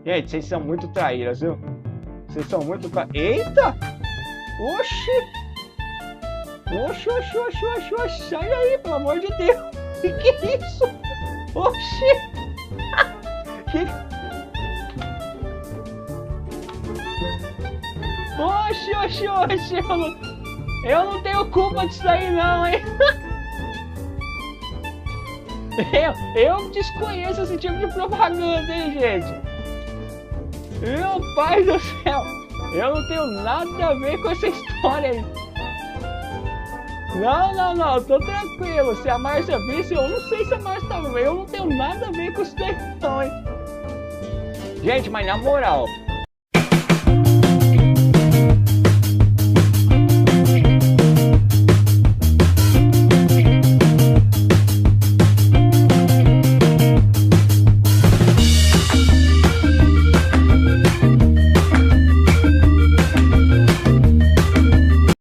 Gente, vocês são muito traíras, viu? Vocês são muito Eita! Oxi! Oxi, oxi, oxi, oxi, oxi! Sai daí, pelo amor de Deus! Que é isso? Oxi! Que... Oxi, oxi, oxi! Eu não tenho culpa disso aí não, hein? Eu desconheço esse tipo de propaganda, hein, gente? Meu pai do céu! Eu não tenho nada a ver com essa história aí. Não, tô tranquilo. Se a Márcia visse, eu não sei se a Márcia tá vendo. Eu não tenho nada a ver com isso daí não, hein? Gente, mas na moral,